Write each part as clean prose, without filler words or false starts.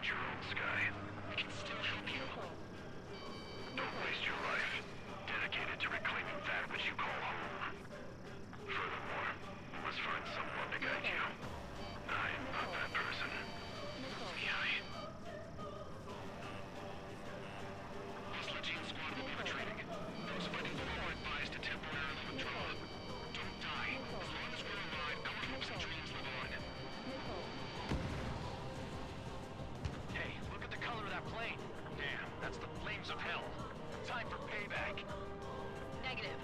your own sky. We can still help you. Don't waste your life dedicated to reclaiming that which you call home. Furthermore, you must find someone to guide you. I am not that person. Hostile Gene Squad will be retreating. Those fighting below are advised to temporarily withdraw. Don't die. As long as we're alive, our hopes and dreams live on. Hey, look at the color of that plane. Damn, that's the flames of hell. Time for payback. Negative.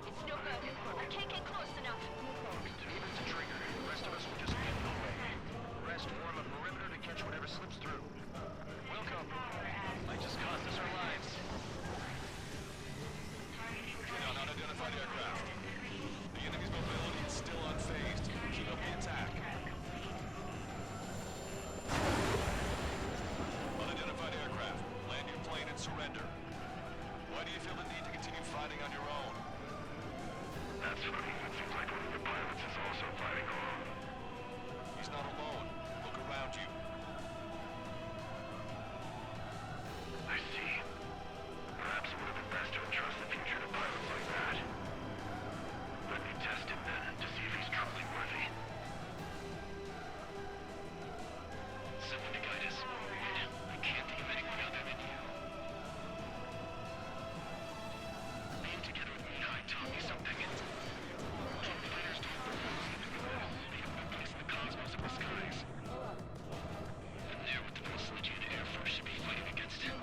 It's no good. I can't get close enough. Leave it to Trigger. The rest of us will just get in the way. The rest form a perimeter to catch whatever slips through. Welcome. Might just cost us our lives. On unidentified aircraft. The enemy's mobility is still unfazed. Keep up the attack. Unidentified aircraft. Land your plane and surrender. Why do you feel the need to continue fighting on your own? That's funny. It seems like one of the pilots is also fighting alone. He's not alone. Look around you. I see. Perhaps it would have been best to entrust the future to pilots like that. Let me test him then, to see if he's truly worthy. Someone to guide us. I can't think of anyone other than you. Being together with Mihai taught me something. Jet fighters don't propose living in this. They have no place in the cosmos of the skies. And there with the most legit Air Force should be fighting against him.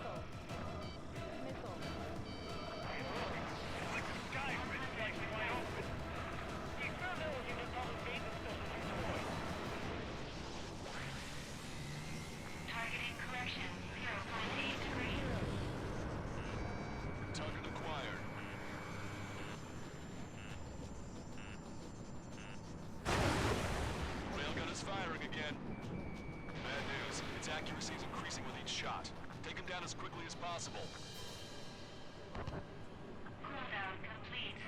Targeting correction. 0.8 degrees. Target acquired. Railgun is firing again. Bad news. Its accuracy is increasing with each shot. Take him down as quickly as possible. Cooldown complete.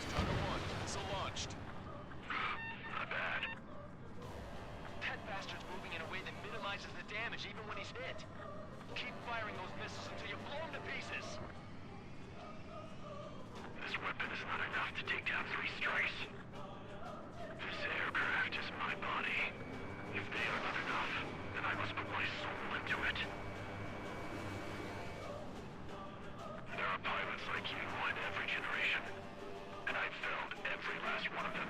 Starter 1, missile launched. Not bad. That bastard's moving in a way that minimizes the damage even when he's hit. Keep firing those missiles until you blow him to pieces. This weapon is not enough to take down 3 strikes. This aircraft is my body. If they are not enough, then I must put my soul into it. There are pilots like you in every generation, and I've failed every last one of them.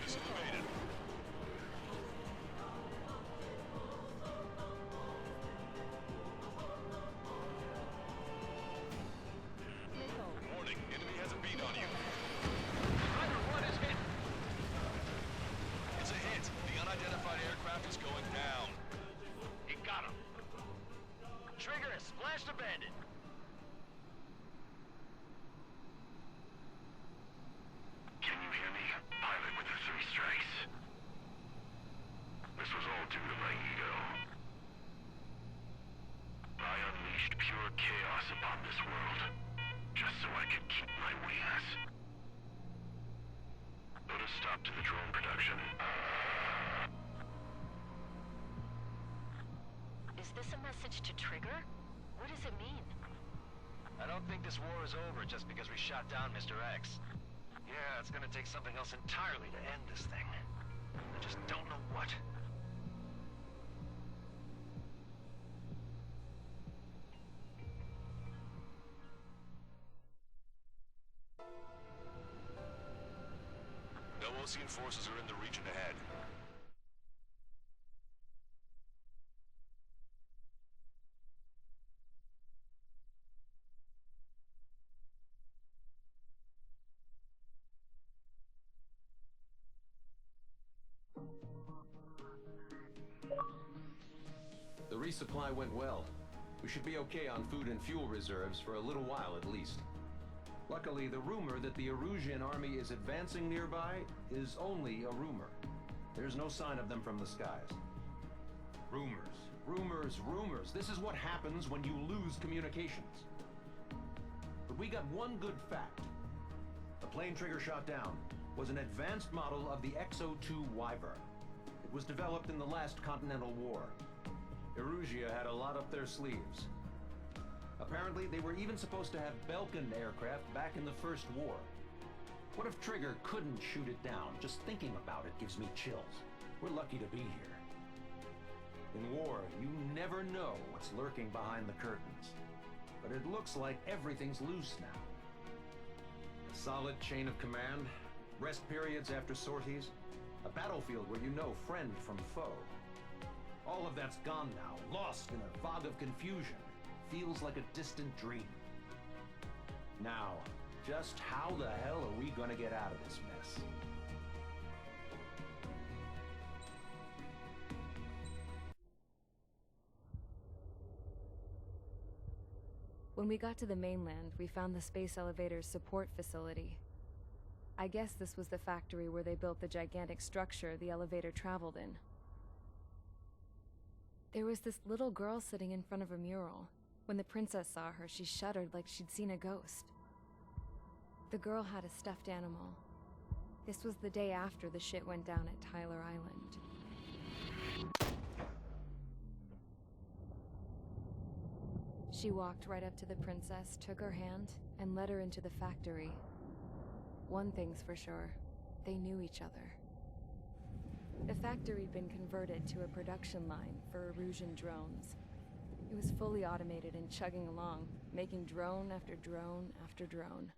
Missile evaded. Warning, enemy has a beat on you. Strider 1 is hit. It's a hit. The unidentified aircraft is going down. You got him. Trigger has splashed a bandit. Can you hear me, pilot with the 3 strikes? This was all due to my ego. I unleashed pure chaos upon this world, just so I could keep my wings. Put a stop to the drone production. Is this a message to Trigger? What does it mean? I don't think this war is over just because we shot down Mr. X. Yeah, it's gonna take something else entirely to end this thing. I just don't know what. No Ocean forces are in the region ahead. The resupply went well. We should be okay on food and fuel reserves for a little while at least. Luckily, the rumor that the Erusian army is advancing nearby is only a rumor. There's no sign of them from the skies. Rumors, rumors, rumors. This is what happens when you lose communications. But we got one good fact. The plane Trigger shot down was an advanced model of the XO-2 Wyvern. It was developed in the last Continental War. Erusia had a lot up their sleeves. Apparently, they were even supposed to have Belkin aircraft back in the First War. What if Trigger couldn't shoot it down? Just thinking about it gives me chills. We're lucky to be here. In war, you never know what's lurking behind the curtains. But it looks like everything's loose now. A solid chain of command, rest periods after sorties, a battlefield where you know friend from foe. All of that's gone now, lost in a fog of confusion. Feels like a distant dream. Now, just how the hell are we gonna get out of this mess? When we got to the mainland, we found the space elevator's support facility. I guess this was the factory where they built the gigantic structure the elevator traveled in. There was this little girl sitting in front of a mural. When the princess saw her, she shuddered like she'd seen a ghost. The girl had a stuffed animal. This was the day after the shit went down at Tyler Island. She walked right up to the princess, took her hand, and led her into the factory. One thing's for sure, they knew each other. The factory'd been converted to a production line for Erusian drones. It was fully automated and chugging along, making drone after drone after drone.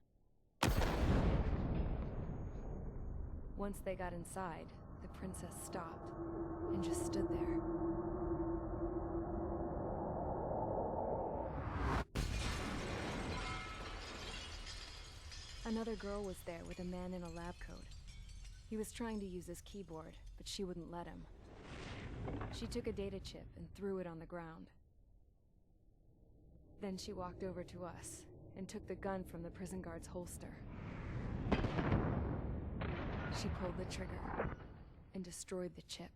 Once they got inside, the princess stopped and just stood there. Another girl was there with a man in a lab coat. He was trying to use his keyboard, but she wouldn't let him. She took a data chip and threw it on the ground. Then she walked over to us and took the gun from the prison guard's holster. She pulled the trigger and destroyed the chip.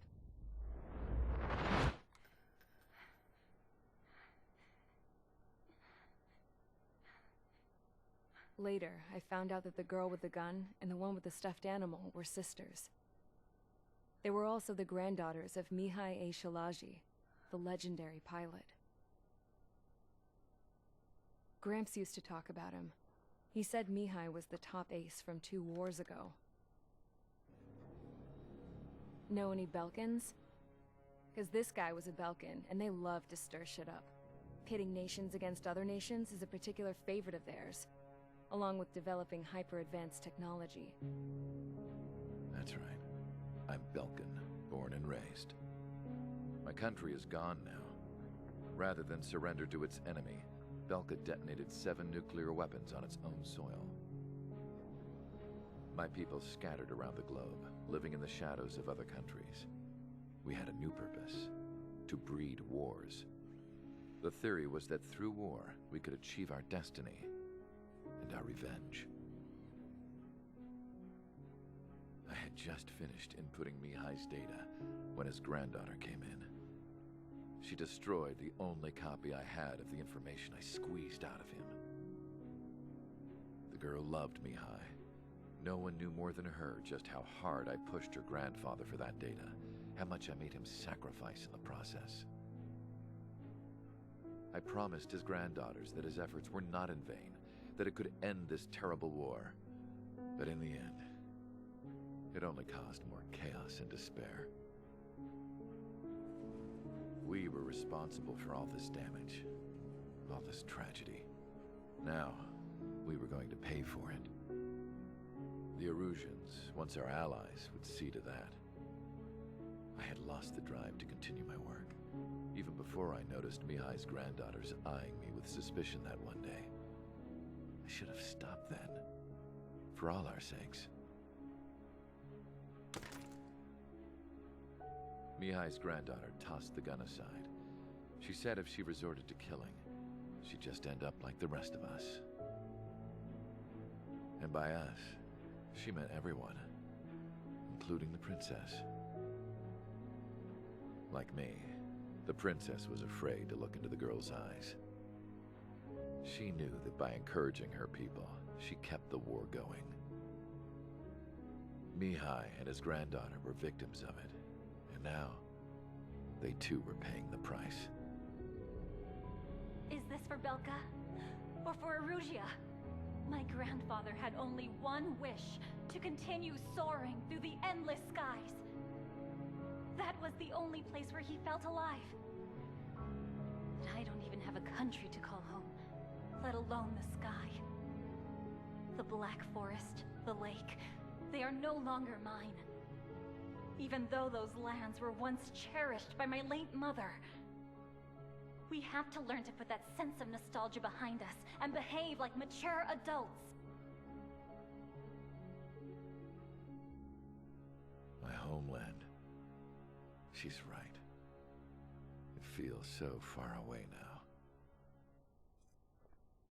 Later, I found out that the girl with the gun and the one with the stuffed animal were sisters. They were also the granddaughters of Mihai A. Shalaji, the legendary pilot. Gramps used to talk about him. He said Mihai was the top ace from 2 wars ago. Know any Belkins? Because this guy was a Belkin, and they love to stir shit up. Pitting nations against other nations is a particular favorite of theirs, along with developing hyper-advanced technology. That's right. I'm Belkin, born and raised. My country is gone now. Rather than surrender to its enemy, Belka detonated 7 nuclear weapons on its own soil. My people scattered around the globe, living in the shadows of other countries. We had a new purpose: to breed wars. The theory was that through war, we could achieve our destiny and our revenge. I had just finished inputting Mihai's data when his granddaughter came in. She destroyed the only copy I had of the information I squeezed out of him. The girl loved Mihai. No one knew more than her just how hard I pushed her grandfather for that data, how much I made him sacrifice in the process. I promised his granddaughters that his efforts were not in vain, that it could end this terrible war. But in the end, it only caused more chaos and despair. We were responsible for all this damage, all this tragedy. Now, we were going to pay for it. The Erusians, once our allies, would see to that. I had lost the drive to continue my work, even before I noticed Mihai's granddaughters eyeing me with suspicion that one day. I should have stopped then, for all our sakes. Mihai's granddaughter tossed the gun aside. She said if she resorted to killing, she'd just end up like the rest of us. And by us, she meant everyone, including the princess. Like me, the princess was afraid to look into the girl's eyes. She knew that by encouraging her people, she kept the war going. Mihai and his granddaughter were victims of it, and now they too were paying the price. Is this for Belka? Or for Erusea? My grandfather had only one wish, to continue soaring through the endless skies. That was the only place where he felt alive. But I don't even have a country to call home, let alone the sky. The Black Forest, the lake, they are no longer mine. Even though those lands were once cherished by my late mother. We have to learn to put that sense of nostalgia behind us and behave like mature adults. My homeland. She's right. It feels so far away now.